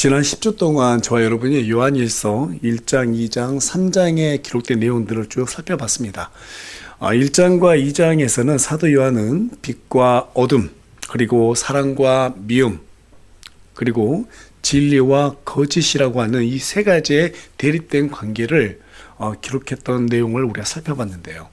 지난 10주 동안 저와 여러분이 요한일서 1장, 2장, 3장에 기록된 내용들을 쭉 살펴봤습니다. 1장과 2장에서는 사도 요한은 빛과 어둠, 그리고 사랑과 미움, 그리고 진리와 거짓이라고 하는 이 세 가지의 대립된 관계를 기록했던 내용을 우리가 살펴봤는데요.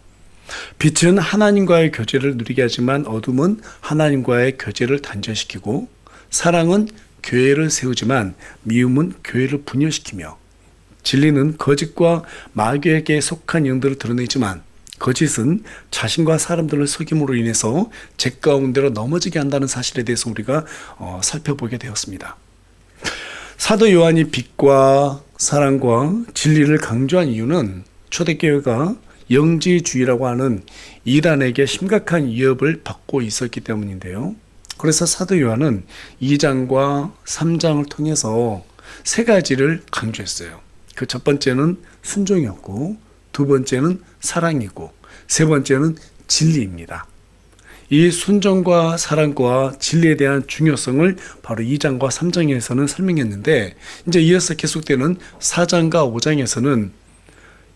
빛은 하나님과의 교제를 누리게 하지만 어둠은 하나님과의 교제를 단절시키고, 사랑은 교회를 세우지만 미움은 교회를 분열시키며, 진리는 거짓과 마귀에게 속한 영들을 드러내지만 거짓은 자신과 사람들을 속임으로 인해서 죄 가운데로 넘어지게 한다는 사실에 대해서 우리가 살펴보게 되었습니다. 사도 요한이 빛과 사랑과 진리를 강조한 이유는 초대교회가 영지주의라고 하는 이단에게 심각한 위협을 받고 있었기 때문인데요. 그래서 사도 요한은 2장과 3장을 통해서 세 가지를 강조했어요. 그 첫 번째는 순종이었고, 두 번째는 사랑이고, 세 번째는 진리입니다. 이 순종과 사랑과 진리에 대한 중요성을 바로 2장과 3장에서는 설명했는데, 이제 이어서 계속되는 4장과 5장에서는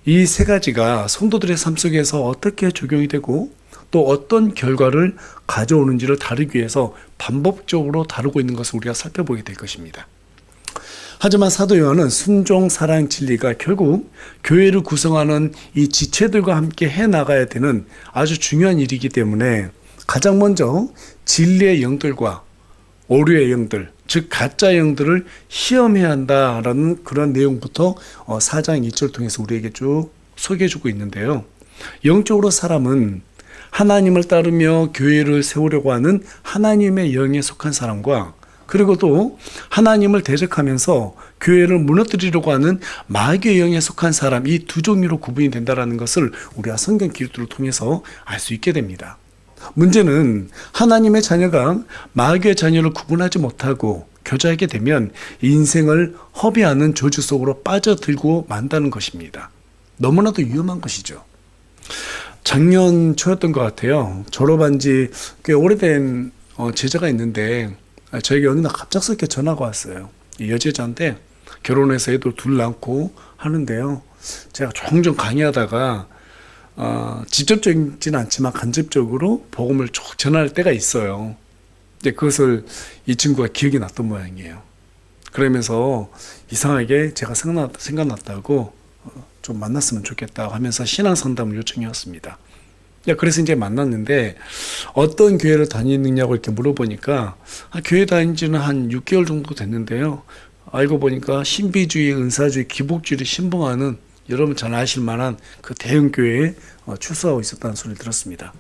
이 세 가지가 성도들의 삶 속에서 어떻게 적용이 되고 또 어떤 결과를 가져오는지를 다루기 위해서 반복적으로 다루고 있는 것을 우리가 살펴보게 될 것입니다. 하지만 사도 요한은 순종, 사랑, 진리가 결국 교회를 구성하는 이 지체들과 함께 해나가야 되는 아주 중요한 일이기 때문에 가장 먼저 진리의 영들과 오류의 영들, 즉 가짜 영들을 시험해야 한다라는 그런 내용부터 4장 2절을 통해서 우리에게 쭉 소개해주고 있는데요. 영적으로 사람은 하나님을 따르며 교회를 세우려고 하는 하나님의 영에 속한 사람과, 그리고 또 하나님을 대적하면서 교회를 무너뜨리려고 하는 마귀의 영에 속한 사람, 이 두 종류로 구분이 된다는 것을 우리가 성경 기록들을 통해서 알 수 있게 됩니다. 문제는 하나님의 자녀가 마귀의 자녀를 구분하지 못하고 교제하게 되면 인생을 허비하는 저주 속으로 빠져들고 만다는 것입니다. 너무나도 위험한 것이죠. 작년 초였던 것 같아요. 졸업한 지 꽤 오래된 제자가 있는데 저에게 어느 날 갑작스럽게 전화가 왔어요. 여제자인데 결혼해서 애도 둘 낳고 하는데요. 제가 종종 강의하다가 직접적이진 않지만 간접적으로 복음을 쭉 전할 때가 있어요. 근데 그것을 이 친구가 기억이 났던 모양이에요. 그러면서 이상하게 제가 생각났다고 좀 만났으면 좋겠다고 하면서 신앙 상담을 요청해 왔습니다. 그래서 이제 만났는데 어떤 교회를 다니느냐고 이렇게 물어보니까 교회 다닌 지는 한 6개월 정도 됐는데요. 알고 보니까 신비주의, 은사주의, 기복주의를 신봉하는, 여러분 잘 아실 만한 그 대형 교회에 출석하고 있었다는 소리를 들었습니다.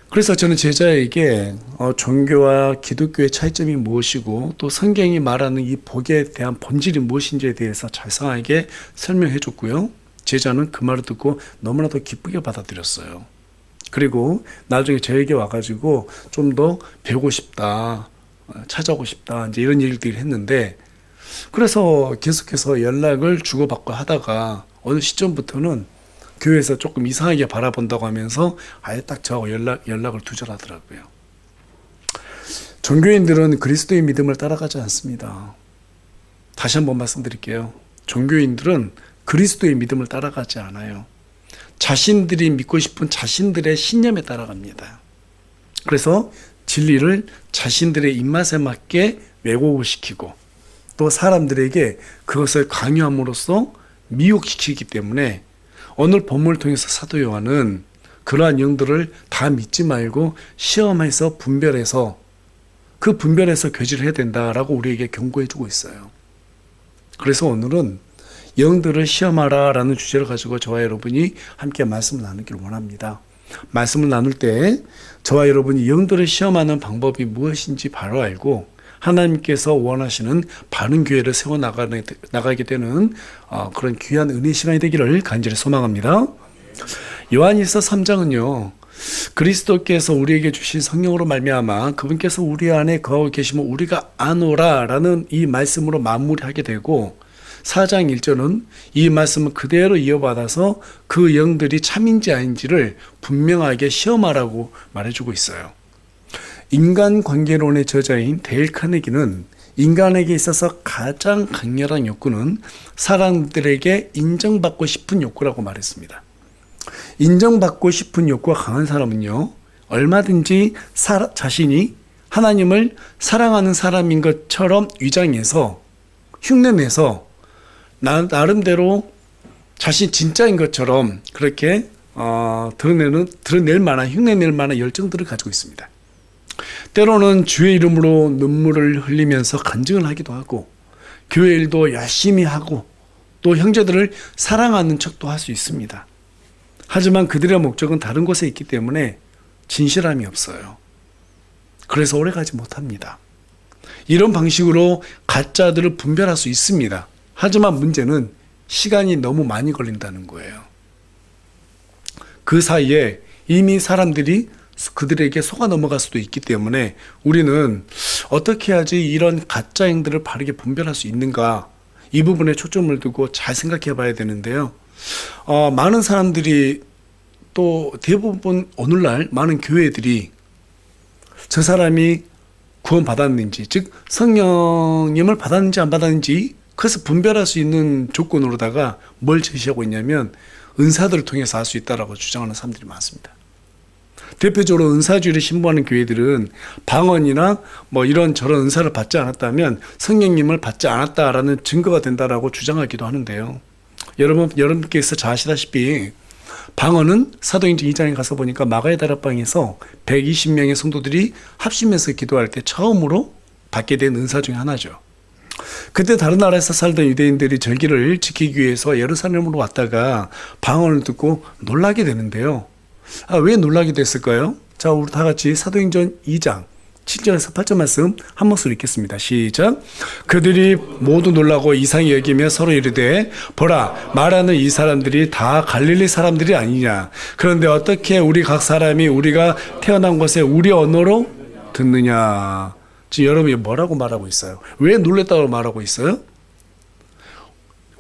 그래서 저는 제자에게 종교와 기독교의 차이점이 무엇이고 또 성경이 말하는 이 복에 대한 본질이 무엇인지에 대해서 자세하게 설명해 줬고요. 제자는 그 말을 듣고 너무나도 기쁘게 받아들였어요. 그리고 나중에 저에게 와가지고 좀 더 배우고 싶다, 찾아오고 싶다, 이제 이런 얘기들을 했는데, 그래서 계속해서 연락을 주고받고 하다가 어느 시점부터는 교회에서 조금 이상하게 바라본다고 하면서 아예 딱 저하고 연락을 두절하더라고요. 종교인들은 그리스도의 믿음을 따라가지 않습니다. 다시 한번 말씀드릴게요. 종교인들은 그리스도의 믿음을 따라가지 않아요. 자신들이 믿고 싶은 자신들의 신념에 따라갑니다. 그래서 진리를 자신들의 입맛에 맞게 왜곡시키고 또 사람들에게 그것을 강요함으로써 미혹시키기 때문에 오늘 본문을 통해서 사도 요한은 그러한 영들을 다 믿지 말고 시험해서 분별해서 그 분별해서 교제를 해야 된다라고 우리에게 경고해주고 있어요. 그래서 오늘은 영들을 시험하라라는 주제를 가지고 저와 여러분이 함께 말씀을 나누기를 원합니다. 말씀을 나눌 때 저와 여러분이 영들을 시험하는 방법이 무엇인지 바로 알고 하나님께서 원하시는 바른 교회를 세워나가게 되는 그런 귀한 은혜 시간이 되기를 간절히 소망합니다. 요한일서 3장은요. 그리스도께서 우리에게 주신 성령으로 말미암아 그분께서 우리 안에 거하고 계시면 우리가 아노라라는 이 말씀으로 마무리하게 되고, 4장 1절은 이 말씀을 그대로 이어받아서 그 영들이 참인지 아닌지를 분명하게 시험하라고 말해주고 있어요. 인간관계론의 저자인 데일 카네기는 인간에게 있어서 가장 강렬한 욕구는 사람들에게 인정받고 싶은 욕구라고 말했습니다. 인정받고 싶은 욕구가 강한 사람은요, 얼마든지 자신이 하나님을 사랑하는 사람인 것처럼 위장해서 흉내내서 나름대로 자신 진짜인 것처럼 그렇게 드러낼 만한, 흉내낼 만한 열정들을 가지고 있습니다. 때로는 주의 이름으로 눈물을 흘리면서 간증을 하기도 하고, 교회 일도 열심히 하고, 또 형제들을 사랑하는 척도 할 수 있습니다. 하지만 그들의 목적은 다른 곳에 있기 때문에 진실함이 없어요. 그래서 오래가지 못합니다. 이런 방식으로 가짜들을 분별할 수 있습니다. 하지만 문제는 시간이 너무 많이 걸린다는 거예요. 그 사이에 이미 사람들이 그들에게 속아 넘어갈 수도 있기 때문에 우리는 어떻게 해야지 이런 가짜 행들을 바르게 분별할 수 있는가, 이 부분에 초점을 두고 잘 생각해 봐야 되는데요. 많은 사람들이, 또 대부분 오늘날 많은 교회들이 저 사람이 구원 받았는지, 즉 성령님을 받았는지 안 받았는지 그래서 분별할 수 있는 조건으로다가 뭘 제시하고 있냐면 은사들을 통해서 알 수 있다라고 주장하는 사람들이 많습니다. 대표적으로 은사주의를 신봉하는 교회들은 방언이나 뭐 이런 저런 은사를 받지 않았다면 성령님을 받지 않았다라는 증거가 된다라고 주장하기도 하는데요. 여러분께서 잘 아시다시피 방언은 사도행전 2장에 가서 보니까 마가의 다락방에서 120명의 성도들이 합심해서 기도할 때 처음으로 받게 된 은사 중에 하나죠. 그때 다른 나라에서 살던 유대인들이 절기를 지키기 위해서 예루살렘으로 왔다가 방언을 듣고 놀라게 되는데요. 왜 놀라게 됐을까요? 자, 우리 다 같이 사도행전 2장 7절에서 8절 말씀 한 목소리 읽겠습니다. 시작. 그들이 모두 놀라고 이상히 여기며 서로 이르되 보라, 말하는 이 사람들이 다 갈릴리 사람들이 아니냐. 그런데 어떻게 우리 각 사람이 우리가 태어난 곳에 우리 언어로 듣느냐. 지금 여러분이 뭐라고 말하고 있어요? 왜 놀랬다고 말하고 있어요?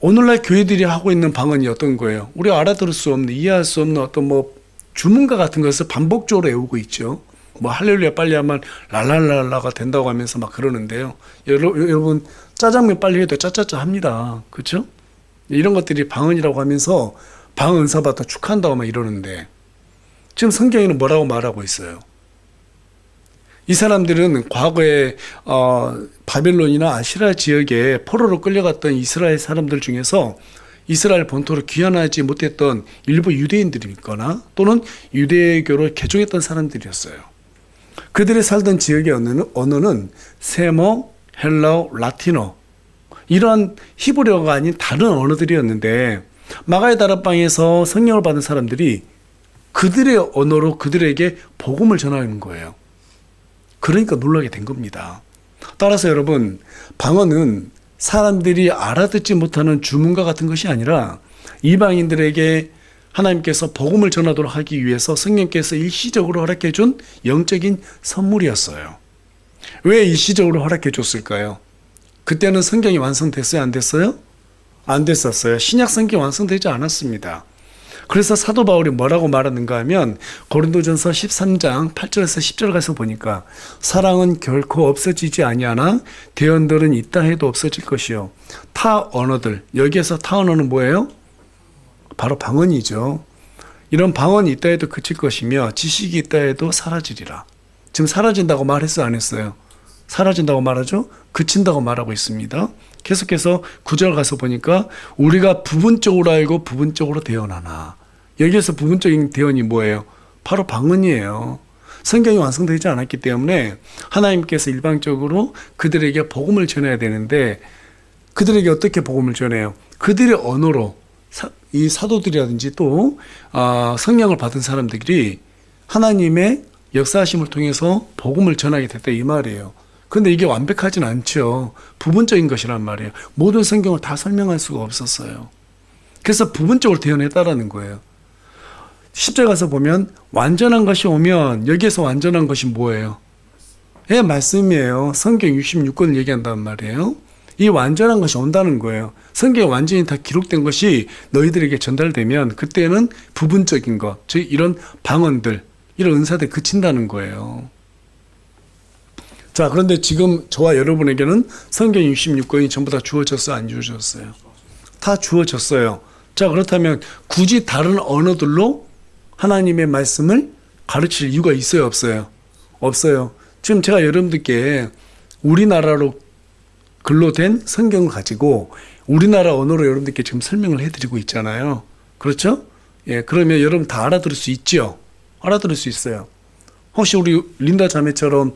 오늘날 교회들이 하고 있는 방언이 어떤 거예요? 우리가 알아들을 수 없는, 이해할 수 없는 어떤 주문과 같은 것을 반복적으로 외우고 있죠. 할렐루야 빨리 하면 랄랄랄라가 된다고 하면서 막 그러는데요. 여러분 짜장면 빨리 해도 짜짜짜 합니다. 그렇죠? 이런 것들이 방언이라고 하면서 방언 은사 받다 축하한다고 막 이러는데, 지금 성경에는 뭐라고 말하고 있어요? 이 사람들은 과거에 바벨론이나 아시라 지역에 포로로 끌려갔던 이스라엘 사람들 중에서 이스라엘 본토로 귀환하지 못했던 일부 유대인들이거나 또는 유대교를 개종했던 사람들이었어요. 그들이 살던 지역의 언어는 세모, 헬라어, 라틴어, 이러한 히브리어가 아닌 다른 언어들이었는데 마가의 다락방에서 성령을 받은 사람들이 그들의 언어로 그들에게 복음을 전하는 거예요. 그러니까 놀라게 된 겁니다. 따라서 여러분, 방언은 사람들이 알아듣지 못하는 주문과 같은 것이 아니라 이방인들에게 하나님께서 복음을 전하도록 하기 위해서 성령께서 일시적으로 허락해 준 영적인 선물이었어요. 왜 일시적으로 허락해 줬을까요? 그때는 성경이 완성됐어요? 안 됐어요? 안 됐었어요. 신약 성경이 완성되지 않았습니다. 그래서 사도 바울이 뭐라고 말하는가 하면 고린도전서 13장 8절에서 10절 가서 보니까 사랑은 결코 없어지지 아니하나 대언들은 있다 해도 없어질 것이요. 타 언어들, 여기에서 타 언어는 뭐예요? 바로 방언이죠. 이런 방언이 있다 해도 그칠 것이며 지식이 있다 해도 사라지리라. 지금 사라진다고 말했어요? 안 했어요? 사라진다고 말하죠? 그친다고 말하고 있습니다. 계속해서 9절 가서 보니까 우리가 부분적으로 알고 부분적으로 대언하나. 여기에서 부분적인 대언이 뭐예요? 바로 방언이에요. 성경이 완성되지 않았기 때문에 하나님께서 일방적으로 그들에게 복음을 전해야 되는데 그들에게 어떻게 복음을 전해요? 그들의 언어로 이 사도들이라든지 또 성령을 받은 사람들이 하나님의 역사하심을 통해서 복음을 전하게 됐다 이 말이에요. 그런데 이게 완벽하진 않죠. 부분적인 것이란 말이에요. 모든 성경을 다 설명할 수가 없었어요. 그래서 부분적으로 대언했다라는 거예요. 10절 가서 보면 완전한 것이 오면 여기에서 완전한 것이 뭐예요? 예, 말씀이에요. 성경 66권을 얘기한단 말이에요. 이 완전한 것이 온다는 거예요. 성경에 완전히 다 기록된 것이 너희들에게 전달되면 그때는 부분적인 것, 즉 이런 방언들, 이런 은사들 그친다는 거예요. 자, 그런데 지금 저와 여러분에게는 성경 66권이 전부 다 주어졌어요? 안 주어졌어요? 다 주어졌어요. 자, 그렇다면 굳이 다른 언어들로 하나님의 말씀을 가르칠 이유가 있어요? 없어요? 없어요. 지금 제가 여러분들께 우리나라로 글로 된 성경을 가지고 우리나라 언어로 여러분들께 지금 설명을 해드리고 있잖아요. 그렇죠? 예, 그러면 여러분 다 알아들을 수 있죠? 알아들을 수 있어요. 혹시 우리 린다 자매처럼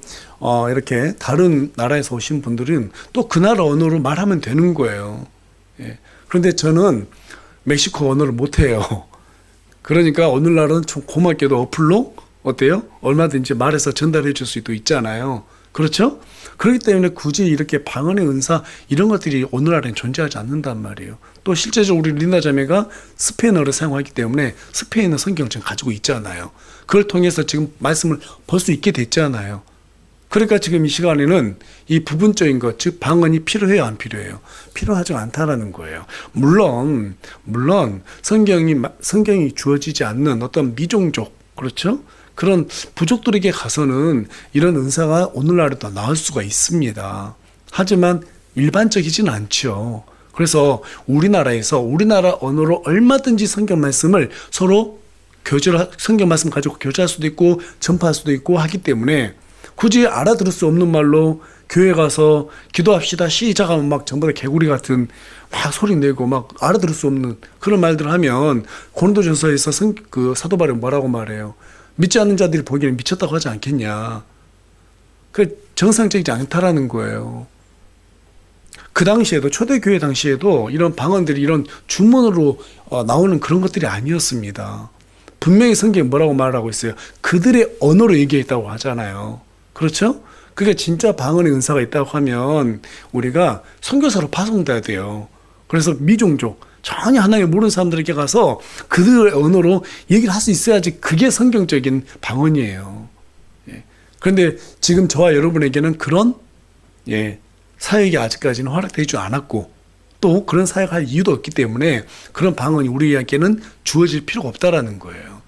이렇게 다른 나라에서 오신 분들은 또 그 나라 언어로 말하면 되는 거예요. 예. 그런데 저는 멕시코 언어를 못해요. 그러니까 오늘날은 좀 고맙게도 어플로 어때요? 얼마든지 말해서 전달해 줄 수도 있잖아요. 그렇죠? 그렇기 때문에 굳이 이렇게 방언의 은사 이런 것들이 오늘날엔 존재하지 않는단 말이에요. 또 실제적으로 우리 린다 자매가 스페인어를 사용하기 때문에 스페인어 성경을 지금 가지고 있잖아요. 그걸 통해서 지금 말씀을 볼 수 있게 됐잖아요. 그러니까 지금 이 시간에는 이 부분적인 것, 즉 방언이 필요해요, 안 필요해요? 필요하지 않다라는 거예요. 물론 성경이 주어지지 않는 어떤 미종족, 그렇죠? 그런 부족들에게 가서는 이런 은사가 오늘날에도 나올 수가 있습니다. 하지만 일반적이진 않죠. 그래서 우리나라에서 우리나라 언어로 얼마든지 성경 말씀을 서로 성경 말씀 가지고 교제할 수도 있고 전파할 수도 있고 하기 때문에 굳이 알아들을 수 없는 말로 교회 가서 기도합시다 시작하면 막 전부 다 개구리 같은 막 소리 내고 막 알아들을 수 없는 그런 말들을 하면 고린도전서에서 그 사도 바울이 뭐라고 말해요? 믿지 않는 자들이 보기에는 미쳤다고 하지 않겠냐. 그 정상적이지 않다라는 거예요. 그 당시에도 초대교회 당시에도 이런 방언들이 이런 주문으로 나오는 그런 것들이 아니었습니다. 분명히 성경에 뭐라고 말하고 있어요? 그들의 언어로 얘기했다고 하잖아요. 그렇죠? 그게 진짜 방언의 은사가 있다고 하면 우리가 선교사로 파송돼야 돼요. 그래서 미종족 전혀 하나님을 모르는 사람들에게 가서 그들의 언어로 얘기를 할 수 있어야지 그게 성경적인 방언이에요. 예. 그런데 지금 저와 여러분에게는 그런 사역이 아직까지는 허락되지 않았고 또 그런 사역할 이유도 없기 때문에 그런 방언이 우리에게는 주어질 필요가 없다라는 거예요.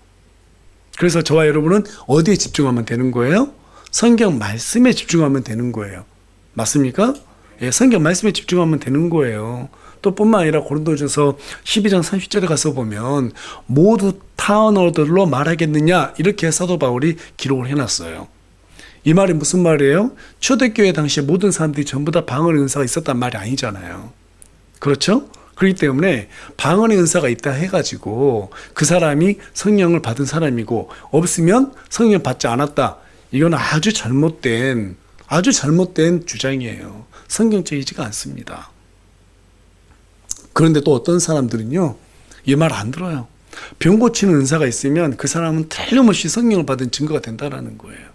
그래서 저와 여러분은 어디에 집중하면 되는 거예요? 성경 말씀에 집중하면 되는 거예요. 맞습니까? 예, 성경 말씀에 집중하면 되는 거예요. 또 뿐만 아니라 고린도전서 12장 30절에 가서 보면 모두 타 언어들로 말하겠느냐 이렇게 사도 바울이 기록을 해놨어요. 이 말이 무슨 말이에요? 초대교회 당시에 모든 사람들이 전부 다 방언의 은사가 있었단 말이 아니잖아요. 그렇죠? 그렇기 때문에 방언의 은사가 있다 해가지고 그 사람이 성령을 받은 사람이고 없으면 성령 받지 않았다. 이건 아주 잘못된 주장이에요. 성경적이지가 않습니다. 그런데 또 어떤 사람들은요, 이 말 안 들어요. 병 고치는 은사가 있으면 그 사람은 틀림없이 성령을 받은 증거가 된다라는 거예요.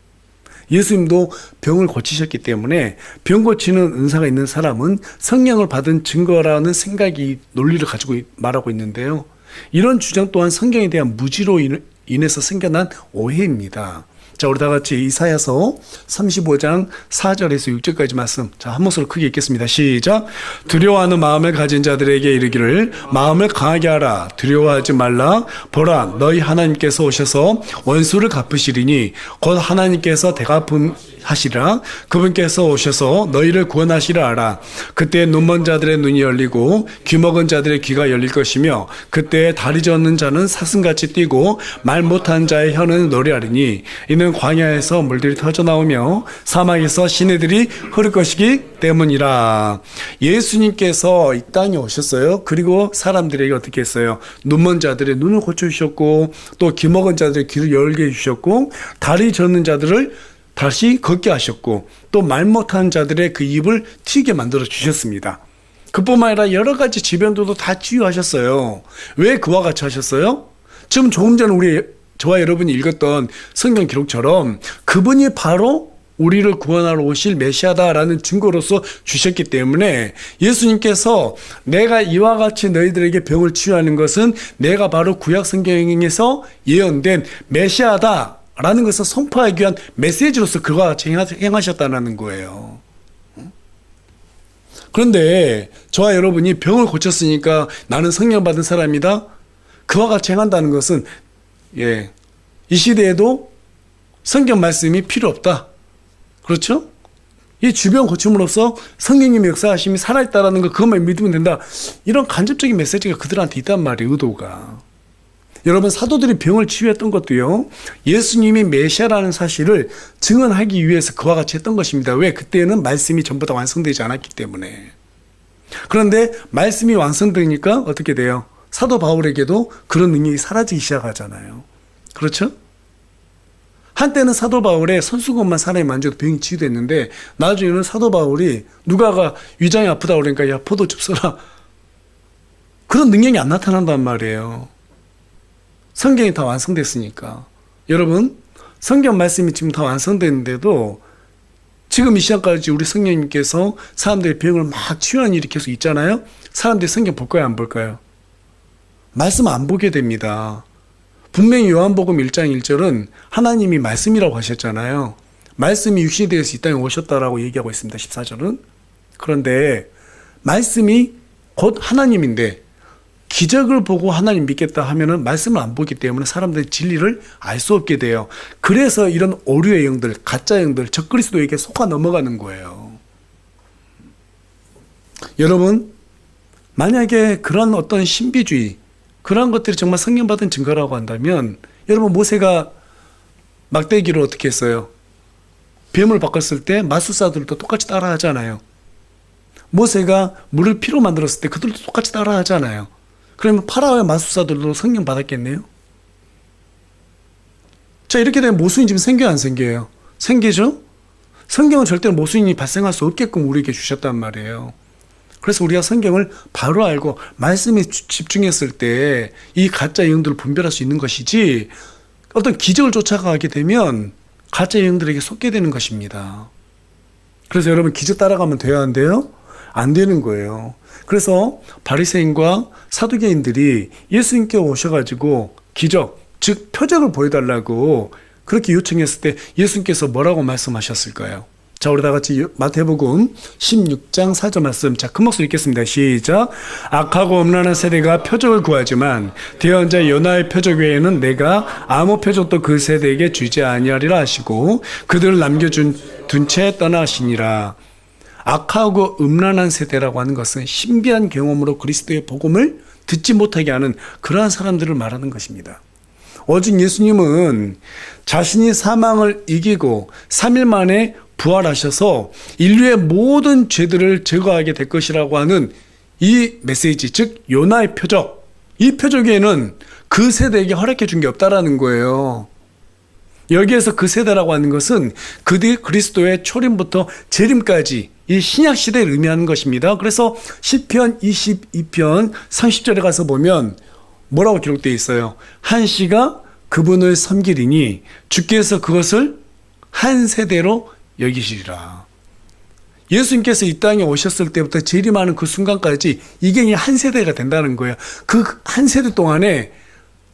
예수님도 병을 고치셨기 때문에 병 고치는 은사가 있는 사람은 성령을 받은 증거라는 생각이 논리를 가지고 말하고 있는데요. 이런 주장 또한 성경에 대한 무지로 인해서 생겨난 오해입니다. 자, 우리 다 같이 이사야서 35장 4절에서 6절까지 말씀. 자, 한 목소리로 크게 읽겠습니다. 시작. 두려워하는 마음을 가진 자들에게 이르기를 마음을 강하게 하라. 두려워하지 말라. 보라, 너희 하나님께서 오셔서 원수를 갚으시리니 곧 하나님께서 대갚음하시리라. 그분께서 오셔서 너희를 구원하시라 하라. 그때 눈먼 자들의 눈이 열리고 귀 먹은 자들의 귀가 열릴 것이며 그때 다리 젖는 자는 사슴같이 뛰고 말 못한 자의 혀는 노래하리니 이는 광야에서 물들이 터져 나오며 사막에서 시내들이 흐를 것이기 때문이라. 예수님께서 이 땅에 오셨어요. 그리고 사람들에게 어떻게 했어요? 눈먼 자들의 눈을 고쳐주셨고 또 귀 먹은 자들의 귀를 열게 해주셨고 다리 젖는 자들을 다시 걷게 하셨고 또 말 못하는 자들의 그 입을 튀게 만들어 주셨습니다. 그뿐만 아니라 여러 가지 질병들도 다 치유하셨어요. 왜 그와 같이 하셨어요? 지금 조금 전에 저와 여러분이 읽었던 성경 기록처럼 그분이 바로 우리를 구원하러 오실 메시아다라는 증거로서 주셨기 때문에 예수님께서 내가 이와 같이 너희들에게 병을 치유하는 것은 내가 바로 구약 성경에서 예언된 메시아다라는 것을 선포하기 위한 메시지로서 그와 같이 행하셨다는 거예요. 그런데 저와 여러분이 병을 고쳤으니까 나는 성령 받은 사람이다. 그와 같이 행한다는 것은 이 시대에도 성경 말씀이 필요 없다. 그렇죠? 이 주변 고침으로써 성령님의 역사하심이 살아있다라는 거 그것만 믿으면 된다. 이런 간접적인 메시지가 그들한테 있단 말이에요. 의도가. 여러분 사도들이 병을 치유했던 것도요. 예수님이 메시아라는 사실을 증언하기 위해서 그와 같이 했던 것입니다. 왜? 그때는 말씀이 전부 다 완성되지 않았기 때문에. 그런데 말씀이 완성되니까 어떻게 돼요? 사도 바울에게도 그런 능력이 사라지기 시작하잖아요. 그렇죠? 한때는 사도 바울의 손수건만 사람이 만져도 병이 치유됐는데 나중에는 사도 바울이 누가가 위장이 아프다 그러니까 야 포도즙 써라. 그런 능력이 안 나타난단 말이에요. 성경이 다 완성됐으니까. 여러분 성경 말씀이 지금 다 완성됐는데도 지금 이 시간까지 우리 성령님께서 사람들의 병을 막 치유하는 일이 계속 있잖아요. 사람들이 성경 볼까요 안 볼까요? 말씀 안 보게 됩니다. 분명히 요한복음 1장 1절은 하나님이 말씀이라고 하셨잖아요. 말씀이 육신이 되어서 이 땅에 오셨다라고 얘기하고 있습니다. 14절은. 그런데 말씀이 곧 하나님인데 기적을 보고 하나님 믿겠다 하면은 말씀을 안 보기 때문에 사람들이 진리를 알 수 없게 돼요. 그래서 이런 오류의 영들, 가짜 영들, 적그리스도에게 속아 넘어가는 거예요. 여러분, 만약에 그런 어떤 신비주의, 그런 것들이 정말 성령받은 증거라고 한다면 여러분 모세가 막대기로 어떻게 했어요? 뱀을 바꿨을 때 마술사들도 똑같이 따라 하잖아요. 모세가 물을 피로 만들었을 때 그들도 똑같이 따라 하잖아요. 그러면 파라오의 마술사들도 성령 받았겠네요? 자, 이렇게 되면 모순이 지금 생겨요, 안 생겨요? 생기죠? 성경은 절대로 모순이 발생할 수 없게끔 우리에게 주셨단 말이에요. 그래서 우리가 성경을 바로 알고 말씀에 집중했을 때 이 가짜 영들을 분별할 수 있는 것이지 어떤 기적을 쫓아가게 되면 가짜 영들에게 속게 되는 것입니다. 그래서 여러분 기적 따라가면 돼야 한대요? 안 되는 거예요. 그래서 바리새인과 사두개인들이 예수님께 오셔가지고 기적, 즉 표적을 보여달라고 그렇게 요청했을 때 예수님께서 뭐라고 말씀하셨을까요? 자, 우리 다 같이 마태복음 16장 4절 말씀. 자, 큰 목소리 읽겠습니다. 시작. 악하고 음란한 세대가 표적을 구하지만 대언 자 요나의 표적 외에는 내가 아무 표적도 그 세대에게 주지 아니하리라 하시고 그들을 남겨둔 채 떠나시니라. 악하고 음란한 세대라고 하는 것은 신비한 경험으로 그리스도의 복음을 듣지 못하게 하는 그러한 사람들을 말하는 것입니다. 오직 예수님은 자신이 사망을 이기고 3일 만에 부활하셔서 인류의 모든 죄들을 제거하게 될 것이라고 하는 이 메시지, 즉 요나의 표적, 이 표적에는 그 세대에게 허락해 준 게 없다라는 거예요. 여기에서 그 세대라고 하는 것은 그들이 그리스도의 초림부터 재림까지 이 신약 시대를 의미하는 것입니다. 그래서 시편 22편 30절에 가서 보면 뭐라고 기록되어 있어요? 한 씨가 그분을 섬기리니 주께서 그것을 한 세대로 여기시리라. 예수님께서 이 땅에 오셨을 때부터 재림하는 그 순간까지 이게 한 세대가 된다는 거예요. 그 한 세대 동안에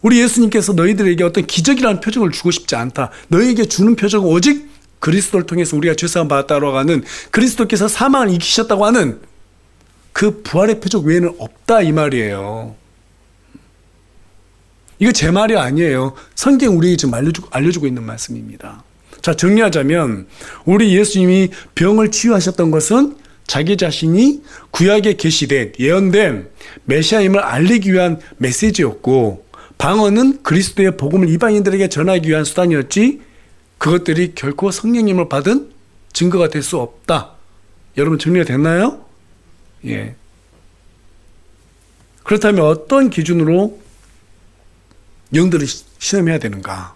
우리 예수님께서 너희들에게 어떤 기적이라는 표적을 주고 싶지 않다. 너희에게 주는 표적은 오직 그리스도를 통해서 우리가 죄사함 받았다고 하는 그리스도께서 사망을 이기셨다고 하는 그 부활의 표적 외에는 없다 이 말이에요. 이거 제 말이 아니에요. 성경 우리에게 지금 알려주고 있는 말씀입니다. 자, 정리하자면 우리 예수님이 병을 치유하셨던 것은 자기 자신이 구약에 계시된 예언된 메시아임을 알리기 위한 메시지였고 방언은 그리스도의 복음을 이방인들에게 전하기 위한 수단이었지 그것들이 결코 성령님을 받은 증거가 될 수 없다. 여러분 정리가 됐나요? 예. 그렇다면 어떤 기준으로 영들을 시험해야 되는가?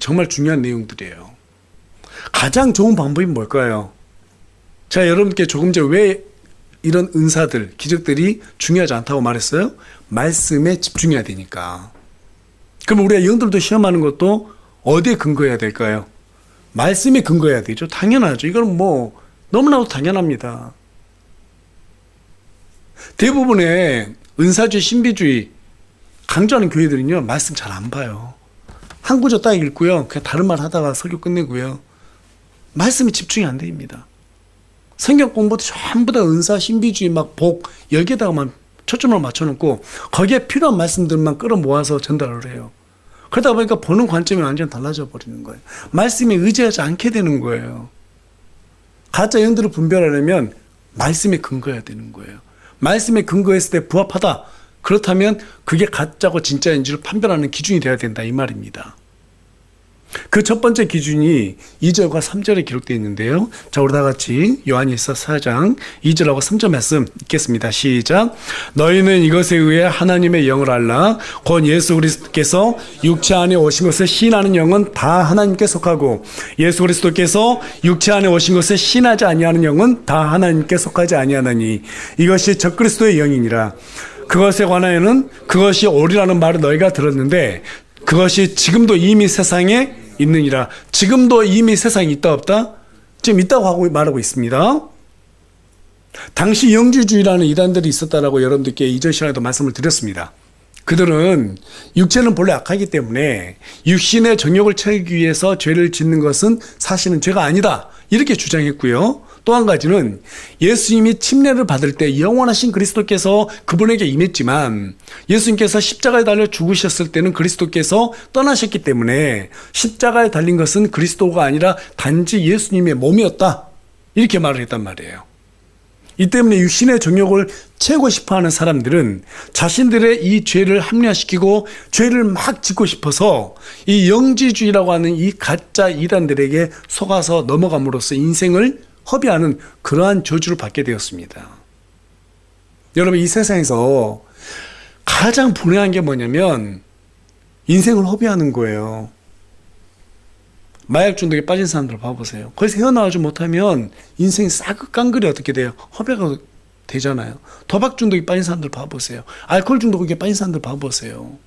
정말 중요한 내용들이에요. 가장 좋은 방법이 뭘까요? 제가 여러분께 조금 전에 왜 이런 은사들, 기적들이 중요하지 않다고 말했어요? 말씀에 집중해야 되니까. 그럼 우리가 영들도 시험하는 것도 어디에 근거해야 될까요? 말씀에 근거해야 되죠. 당연하죠. 이건 뭐 너무나도 당연합니다. 대부분의 은사주의, 신비주의 강조하는 교회들은요, 말씀 잘 안 봐요. 한 구절 딱 읽고요, 그냥 다른 말 하다가 설교 끝내고요. 말씀에 집중이 안 됩니다. 성경 공부도 전부 다 은사, 신비주의, 막 복, 여기에다가만 초점을 맞춰놓고 거기에 필요한 말씀들만 끌어모아서 전달을 해요. 그러다 보니까 보는 관점이 완전 달라져 버리는 거예요. 말씀에 의지하지 않게 되는 거예요. 가짜 영들을 분별하려면 말씀에 근거해야 되는 거예요. 말씀에 근거했을 때 부합하다. 그렇다면 그게 가짜고 진짜인지를 판별하는 기준이 돼야 된다 이 말입니다. 그 첫 번째 기준이 2절과 3절에 기록되어 있는데요. 자, 우리 다 같이 요한일서 4장 2절하고 3절 말씀 읽겠습니다. 시작. 너희는 이것에 의해 하나님의 영을 알라. 곧 예수 그리스도께서 육체 안에 오신 것을 신하는 영은 다 하나님께 속하고 예수 그리스도께서 육체 안에 오신 것을 신하지 아니하는 영은 다 하나님께 속하지 아니하나니 이것이 적그리스도의 영이니라. 그것에 관하여는 그것이 옳으라는 말을 너희가 들었는데 그것이 지금도 이미 세상에 있느니라. 지금도 이미 세상에 있다 없다? 지금 있다고 하고 말하고 있습니다. 당시 영주주의라는 이단들이 있었다라고 여러분들께 이전 시간에도 말씀을 드렸습니다. 그들은 육체는 본래 악하기 때문에 육신의 정욕을 채우기 위해서 죄를 짓는 것은 사실은 죄가 아니다 이렇게 주장했고요. 또 한 가지는 예수님이 침례를 받을 때 영원하신 그리스도께서 그분에게 임했지만 예수님께서 십자가에 달려 죽으셨을 때는 그리스도께서 떠나셨기 때문에 십자가에 달린 것은 그리스도가 아니라 단지 예수님의 몸이었다 이렇게 말을 했단 말이에요. 이 때문에 육신의 정욕을 채우고 싶어하는 사람들은 자신들의 이 죄를 합리화시키고 죄를 막 짓고 싶어서 이 영지주의라고 하는 이 가짜 이단들에게 속아서 넘어감으로써 인생을 허비하는 그러한 저주를 받게 되었습니다. 여러분, 이 세상에서 가장 불행한 게 뭐냐면 인생을 허비하는 거예요. 마약 중독에 빠진 사람들 봐보세요. 거기서 헤어나오지 못하면 인생이 깡그리 어떻게 돼요? 허비가 되잖아요. 도박 중독에 빠진 사람들 봐보세요. 알코올 중독에 빠진 사람들 봐보세요.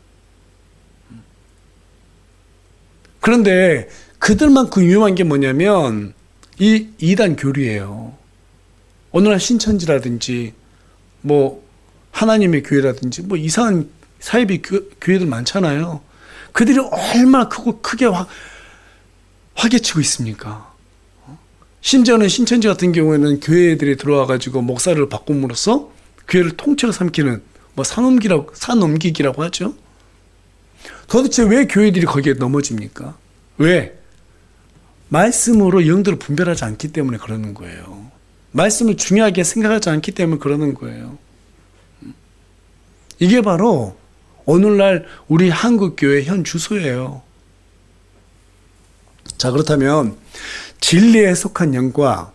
그런데 그들만큼 위험한 게 뭐냐면 이 이단 교리예요. 어느 날 신천지라든지 뭐 하나님의 교회라든지 뭐 이상한 사이비 교회들 많잖아요. 그들이 얼마나 크게 화개치고 있습니까? 심지어는 신천지 같은 경우에는 교회들이 들어와 가지고 목사를 바꿈으로써 교회를 통째로 삼키는 뭐 산넘기기라고 하죠. 도대체 왜 교회들이 거기에 넘어집니까? 왜? 말씀으로 영들을 분별하지 않기 때문에 그러는 거예요. 말씀을 중요하게 생각하지 않기 때문에 그러는 거예요. 이게 바로 오늘날 우리 한국교회 현 주소예요. 자, 그렇다면 진리에 속한 영과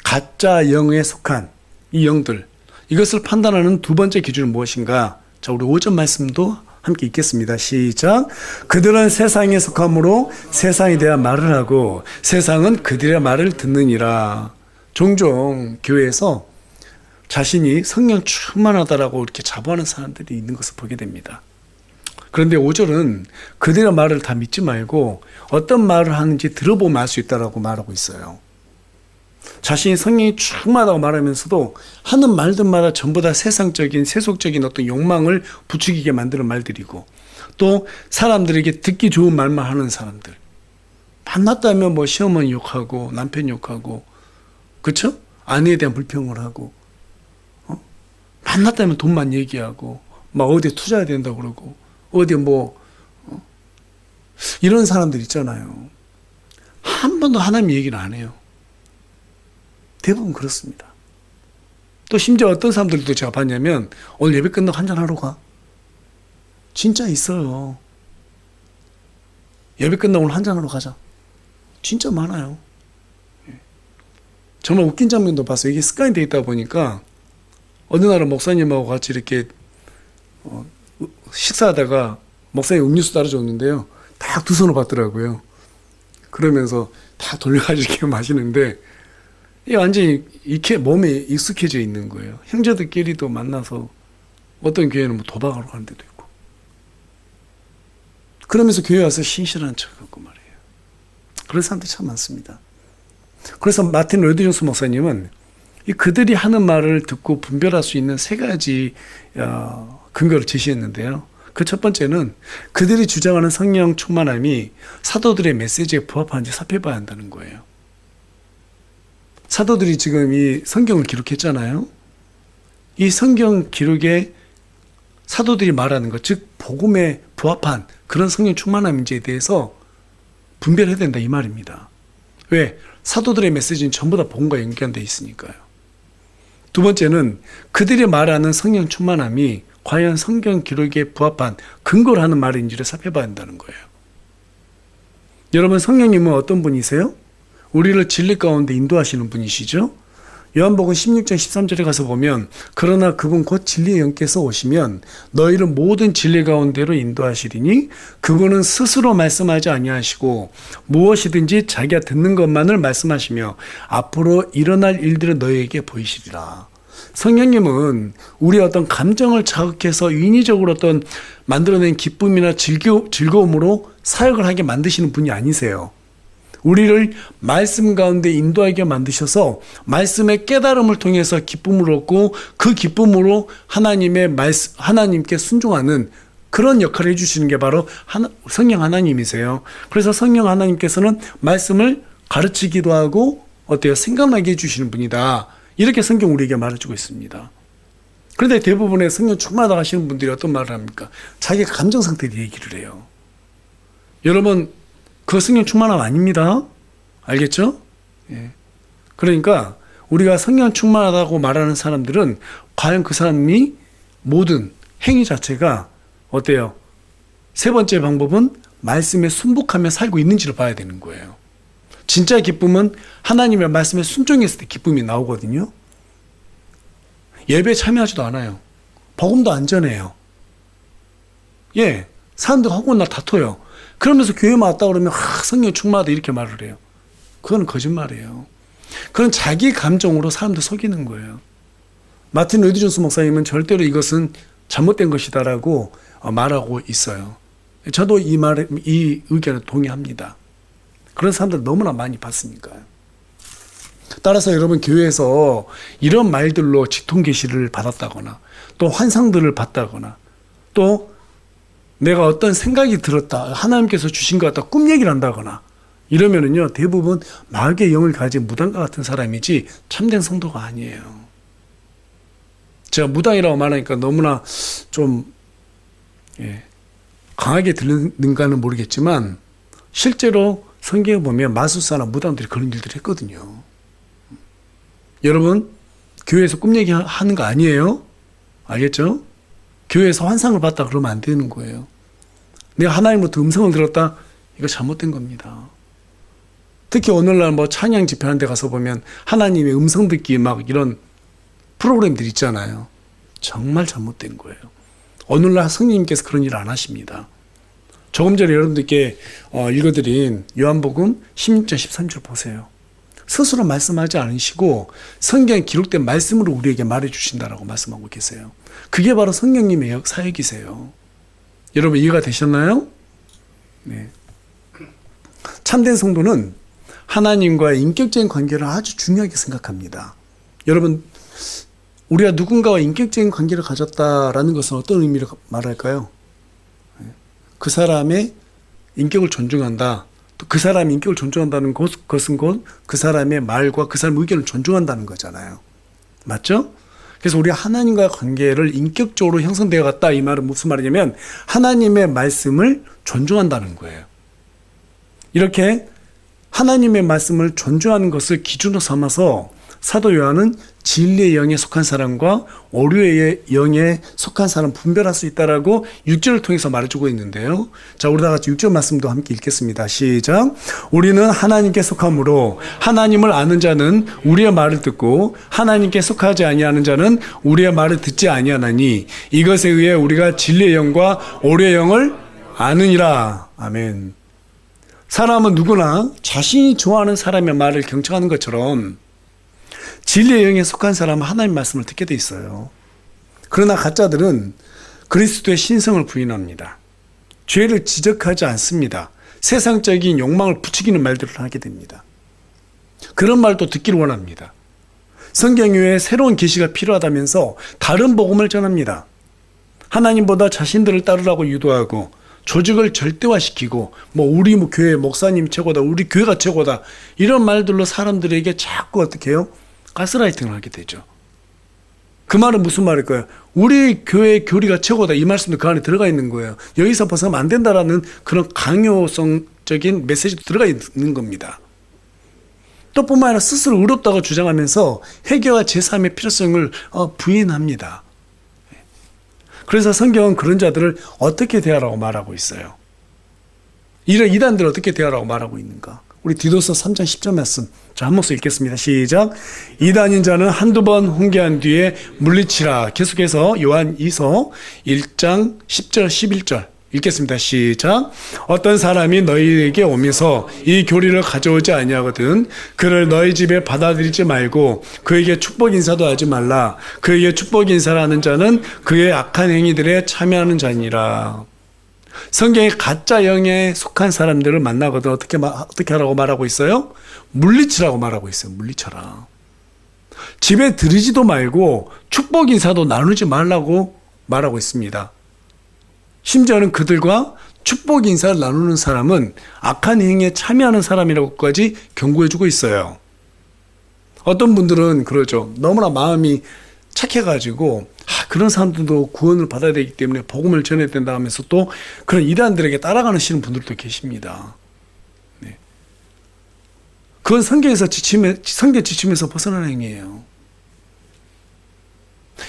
가짜 영에 속한 이 영들, 이것을 판단하는 두 번째 기준은 무엇인가? 자, 우리 5절 말씀도 함께 읽겠습니다. 시작. 그들은 세상에 속함으로 세상에 대한 말을 하고 세상은 그들의 말을 듣느니라. 종종 교회에서 자신이 성령 충만하다라고 이렇게 자부하는 사람들이 있는 것을 보게 됩니다. 그런데 5절은 그들의 말을 다 믿지 말고 어떤 말을 하는지 들어보면 알 수 있다라고 말하고 있어요. 자신이 성령이 충만하다고 말하면서도 하는 말들마다 전부 다 세상적인 세속적인 어떤 욕망을 부추기게 만드는 말들이고 또 사람들에게 듣기 좋은 말만 하는 사람들. 만났다면 뭐 시어머니 욕하고 남편 욕하고 그렇죠? 아내에 대한 불평을 하고 만났다면 돈만 얘기하고 막 어디에 투자해야 된다고 그러고 어디에 뭐 이런 사람들 있잖아요. 한 번도 하나님 얘기를 안 해요. 대부분 그렇습니다. 또 심지어 어떤 사람들도 제가 봤냐면 오늘 예배 끝나고 한잔하러 가. 진짜 있어요. 예배 끝나고 오늘 한잔하러 가자. 진짜 많아요. 정말 웃긴 장면도 봤어요. 이게 습관이 돼 있다 보니까 어느 날은 목사님하고 같이 이렇게 식사하다가 목사님 음료수 따라줬는데요. 딱 두 손을 받더라고요. 그러면서 다 돌려가지고 이렇게 마시는데 이게 완전히 몸에 익숙해져 있는 거예요. 형제들끼리도 만나서 어떤 교회는 뭐 도박하러 가는 데도 있고 그러면서 교회 와서 신실한 척하고 말이에요. 그런 사람들이 참 많습니다. 그래서 마틴 로이드 존스 목사님은 그들이 하는 말을 듣고 분별할 수 있는 세 가지 근거를 제시했는데요. 그 첫 번째는 그들이 주장하는 성령 충만함이 사도들의 메시지에 부합하는지 살펴봐야 한다는 거예요. 사도들이 지금 이 성경을 기록했잖아요. 이 성경 기록에 사도들이 말하는 것, 즉 복음에 부합한 그런 성령 충만함인지에 대해서 분별해야 된다 이 말입니다. 왜? 사도들의 메시지는 전부 다 복음과 연관되어 있으니까요. 두 번째는 그들이 말하는 성령 충만함이 과연 성경 기록에 부합한 근거를 하는 말인지를 살펴봐야 한다는 거예요. 여러분, 성령님은 어떤 분이세요? 우리를 진리 가운데 인도하시는 분이시죠? 요한복음 16장 13절에 가서 보면 그러나 그분 곧 진리의 영께서 오시면 너희를 모든 진리 가운데로 인도하시리니 그분은 스스로 말씀하지 아니하시고 무엇이든지 자기가 듣는 것만을 말씀하시며 앞으로 일어날 일들을 너희에게 보이시리라. 성령님은 우리의 어떤 감정을 자극해서 인위적으로 어떤 만들어낸 기쁨이나 즐거움으로 사역을 하게 만드시는 분이 아니세요. 우리를 말씀 가운데 인도하게 만드셔서 말씀의 깨달음을 통해서 기쁨을 얻고 그 기쁨으로 하나님께 순종하는 그런 역할을 해주시는 게 바로 성령 하나님이세요. 그래서 성령 하나님께서는 말씀을 가르치기도 하고 생각나게 해주시는 분이다. 이렇게 성경 우리에게 말해주고 있습니다. 그런데 대부분의 성령 충만하다 하시는 분들이 어떤 말을 합니까? 자기 감정 상태에 얘기를 해요. 여러분, 그 성령 충만함 아닙니다. 알겠죠? 예. 그러니까 우리가 성령 충만하다고 말하는 사람들은 과연 그 사람이 모든 행위 자체가 어때요? 세 번째 방법은 말씀에 순복하며 살고 있는지를 봐야 되는 거예요. 진짜 기쁨은 하나님의 말씀에 순종했을 때 기쁨이 나오거든요. 예배에 참여하지도 않아요. 복음도 안 전해요. 예, 사람들 하고 나 다퉈요. 그러면서 교회만 왔다 그러면 성령 충만하다 이렇게 말을 해요. 그건 거짓말이에요. 그건 자기 감정으로 사람들 속이는 거예요. 마틴 루이드 존스 목사님은 절대로 이것은 잘못된 것이다라고 말하고 있어요. 저도 이 의견에 동의합니다. 그런 사람들 너무나 많이 봤으니까요. 따라서 여러분, 교회에서 이런 말들로 직통 계시를 받았다거나 또 환상들을 봤다거나 또 내가 어떤 생각이 들었다, 하나님께서 주신 것 같다, 꿈 얘기를 한다거나 이러면은요, 대부분 마귀의 영을 가진 무당과 같은 사람이지 참된 성도가 아니에요. 제가 무당이라고 말하니까 너무나 좀 강하게 들리는가는 모르겠지만 실제로 성경에 보면 마술사나 무당들이 그런 일들을 했거든요. 여러분, 교회에서 꿈 얘기하는 거 아니에요? 알겠죠? 교회에서 환상을 봤다 그러면 안 되는 거예요. 내가 하나님으로부터 음성을 들었다? 이거 잘못된 겁니다. 특히 오늘날 찬양 집회하는 데 가서 보면 하나님의 음성 듣기 이런 프로그램들 있잖아요. 정말 잘못된 거예요. 오늘날 성령님께서 그런 일을 안 하십니다. 조금 전에 여러분들께 읽어드린 요한복음 16장 13절 보세요. 스스로 말씀하지 않으시고 성경에 기록된 말씀으로 우리에게 말해주신다라고 말씀하고 계세요. 그게 바로 성령님의 사역이세요. 여러분, 이해가 되셨나요? 네. 참된 성도는 하나님과의 인격적인 관계를 아주 중요하게 생각합니다. 여러분, 우리가 누군가와 인격적인 관계를 가졌다라는 것은 어떤 의미를 말할까요? 그 사람의 인격을 존중한다. 또 그 사람의 인격을 존중한다는 것은 곧 그 사람의 말과 그 사람의 의견을 존중한다는 거잖아요. 맞죠? 그래서 우리 하나님과의 관계를 인격적으로 형성되어 갔다. 이 말은 무슨 말이냐면 하나님의 말씀을 존중한다는 거예요. 이렇게 하나님의 말씀을 존중하는 것을 기준으로 삼아서 사도 요한은 진리의 영에 속한 사람과 오류의 영에 속한 사람 분별할 수 있다라고 6절을 통해서 말해주고 있는데요. 자, 우리 다 같이 6절 말씀도 함께 읽겠습니다. 시작. 우리는 하나님께 속함으로 하나님을 아는 자는 우리의 말을 듣고 하나님께 속하지 아니하는 자는 우리의 말을 듣지 아니하나니 이것에 의해 우리가 진리의 영과 오류의 영을 아느니라. 아멘. 사람은 누구나 자신이 좋아하는 사람의 말을 경청하는 것처럼 진리의 영에 속한 사람은 하나님의 말씀을 듣게 돼 있어요. 그러나 가짜들은 그리스도의 신성을 부인합니다. 죄를 지적하지 않습니다. 세상적인 욕망을 부추기는 말들을 하게 됩니다. 그런 말도 듣기를 원합니다. 성경 외에 새로운 계시가 필요하다면서 다른 복음을 전합니다. 하나님보다 자신들을 따르라고 유도하고 조직을 절대화시키고 우리 교회 목사님 최고다, 우리 교회가 최고다, 이런 말들로 사람들에게 자꾸 어떻게 해요? 가스라이팅을 하게 되죠. 그 말은 무슨 말일까요? 우리 교회의 교리가 최고다, 이 말씀도 그 안에 들어가 있는 거예요. 여기서 벗어나면 안 된다라는 그런 강요성적인 메시지도 들어가 있는 겁니다. 또 뿐만 아니라 스스로 의롭다고 주장하면서 회개와 제사함의 필요성을 부인합니다. 그래서 성경은 그런 자들을 어떻게 대하라고 말하고 있어요? 이런 이단들을 어떻게 대하라고 말하고 있는가? 우리 디도서 3장 10절 말씀 자, 한 목소리 읽겠습니다. 시작. 이단인 자는 한두 번 훈계한 뒤에 물리치라. 계속해서 요한 2서 1장 10절 11절 읽겠습니다. 시작. 어떤 사람이 너희에게 오면서 이 교리를 가져오지 아니하거든 그를 너희 집에 받아들이지 말고 그에게 축복 인사도 하지 말라. 그에게 축복 인사를 하는 자는 그의 악한 행위들에 참여하는 자니라. 성경에 가짜 영에 속한 사람들을 만나거든 어떻게 하라고 말하고 있어요? 물리치라고 말하고 있어요. 물리쳐라. 집에 들이지도 말고 축복 인사도 나누지 말라고 말하고 있습니다. 심지어는 그들과 축복 인사를 나누는 사람은 악한 행위에 참여하는 사람이라고까지 경고해주고 있어요. 어떤 분들은 그러죠. 너무나 마음이 착해가지고 그런 사람들도 구원을 받아야 되기 때문에 복음을 전해야 된다 하면서 또 그런 이단들에게 따라가시는 분들도 계십니다. 네. 그건 성경 지침에서 벗어나는 행위예요.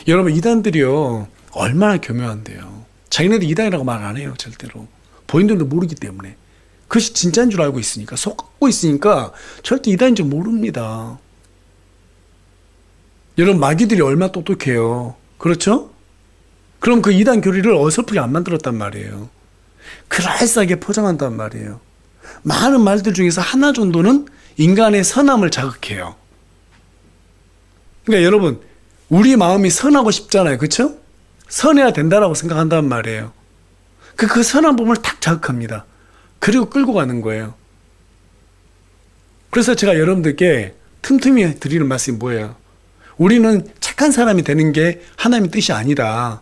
여러분 이단들이요 얼마나 교묘한데요. 자기네들 이단이라고 말 안 해요. 절대로. 본인들도 모르기 때문에. 그것이 진짜인 줄 알고 있으니까 속고 있으니까 절대 이단인 줄 모릅니다. 여러분 마귀들이 얼마나 똑똑해요. 그렇죠? 그럼 그 이단 교리를 어설프게 안 만들었단 말이에요. 그럴싸하게 포장한단 말이에요. 많은 말들 중에서 하나 정도는 인간의 선함을 자극해요. 그러니까 여러분 우리 마음이 선하고 싶잖아요. 그렇죠? 선해야 된다라고 생각한단 말이에요. 그 선한 부분을 탁 자극합니다. 그리고 끌고 가는 거예요. 그래서 제가 여러분들께 틈틈이 드리는 말씀이 뭐예요? 우리는 착한 사람이 되는 게 하나님의 뜻이 아니다.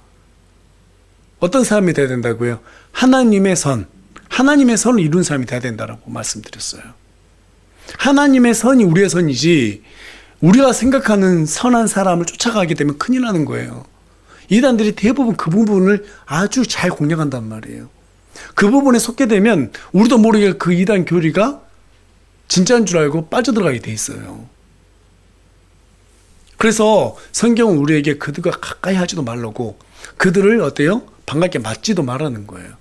어떤 사람이 돼야 된다고요? 하나님의 선을 이룬 사람이 돼야 된다라고 말씀드렸어요. 하나님의 선이 우리의 선이지 우리가 생각하는 선한 사람을 쫓아가게 되면 큰일 나는 거예요. 이단들이 대부분 그 부분을 아주 잘 공략한단 말이에요. 그 부분에 속게 되면 우리도 모르게 그 이단 교리가 진짜인 줄 알고 빠져들어가게 돼 있어요. 그래서 성경은 우리에게 그들과 가까이 하지도 말라고 그들을 어때요? 반갑게 맞지도 말라는 거예요.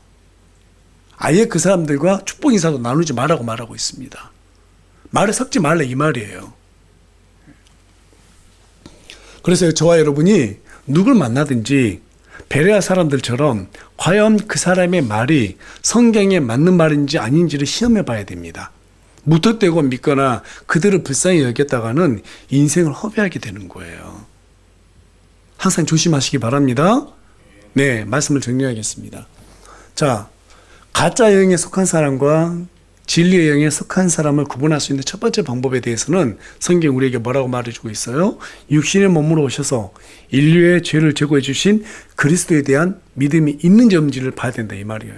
아예 그 사람들과 축복 인사도 나누지 말라고 말하고 있습니다. 말을 섞지 말라 이 말이에요. 그래서 저와 여러분이 누굴 만나든지 베레아 사람들처럼 과연 그 사람의 말이 성경에 맞는 말인지 아닌지를 시험해 봐야 됩니다. 무턱대고 믿거나 그들을 불쌍히 여겼다가는 인생을 허비하게 되는 거예요. 항상 조심하시기 바랍니다. 네, 말씀을 정리하겠습니다. 자, 가짜 영에 속한 사람과 진리의 영에 속한 사람을 구분할 수 있는 첫 번째 방법에 대해서는 성경 우리에게 뭐라고 말해주고 있어요? 육신의 몸으로 오셔서 인류의 죄를 제거해 주신 그리스도에 대한 믿음이 있는지 없는지를 봐야 된다 이 말이에요.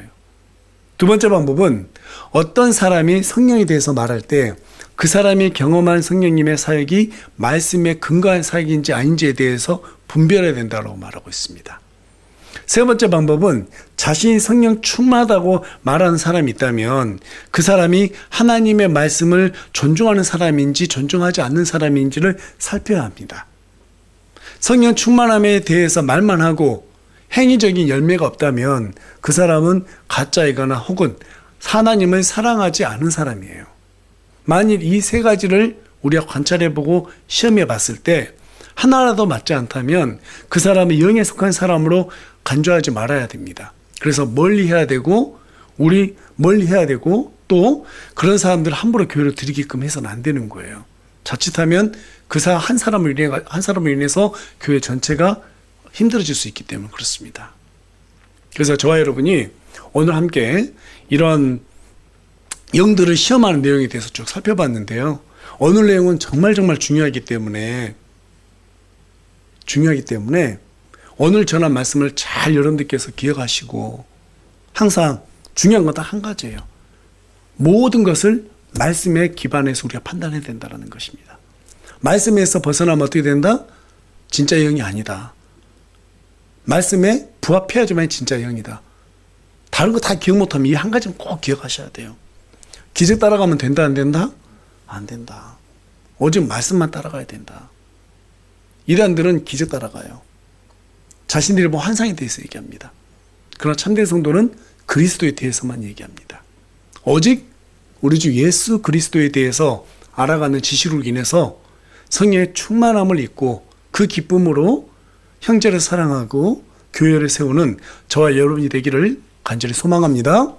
두 번째 방법은 어떤 사람이 성령에 대해서 말할 때 그 사람이 경험한 성령님의 사역이 말씀에 근거한 사역인지 아닌지에 대해서 분별해야 된다고 말하고 있습니다. 세 번째 방법은 자신이 성령 충만하다고 말하는 사람이 있다면 그 사람이 하나님의 말씀을 존중하는 사람인지 존중하지 않는 사람인지를 살펴야 합니다. 성령 충만함에 대해서 말만 하고 행위적인 열매가 없다면 그 사람은 가짜이거나 혹은 하나님을 사랑하지 않은 사람이에요. 만일 이 세 가지를 우리가 관찰해보고 시험해 봤을 때 하나라도 맞지 않다면 그 사람이 영에 속한 사람으로 간주하지 말아야 됩니다. 그래서 멀리 해야 되고 또 그런 사람들 함부로 교회를 드리게끔 해서는 안 되는 거예요. 자칫하면 그 한 사람을 인해서 교회 전체가 힘들어질 수 있기 때문에 그렇습니다. 그래서 저와 여러분이 오늘 함께 이런 영들을 시험하는 내용에 대해서 쭉 살펴봤는데요. 오늘 내용은 정말 중요하기 때문에 오늘 전한 말씀을 잘 여러분들께서 기억하시고 항상 중요한 건 딱 한 가지예요. 모든 것을 말씀에 기반해서 우리가 판단해야 된다는 것입니다. 말씀에서 벗어나면 어떻게 된다? 진짜 영이 아니다. 말씀에 부합해야지만 진짜 영이다. 다른 거 다 기억 못하면 이 한 가지는 꼭 기억하셔야 돼요. 기적 따라가면 된다 안 된다? 안 된다. 오직 말씀만 따라가야 된다. 이단들은 기적 따라가요. 자신들이 뭐 환상에 대해서 얘기합니다. 그러나 참된 성도는 그리스도에 대해서만 얘기합니다. 오직 우리 주 예수 그리스도에 대해서 알아가는 지식으로 인해서 성령의 충만함을 입고 그 기쁨으로 형제를 사랑하고 교회를 세우는 저와 여러분이 되기를 간절히 소망합니다.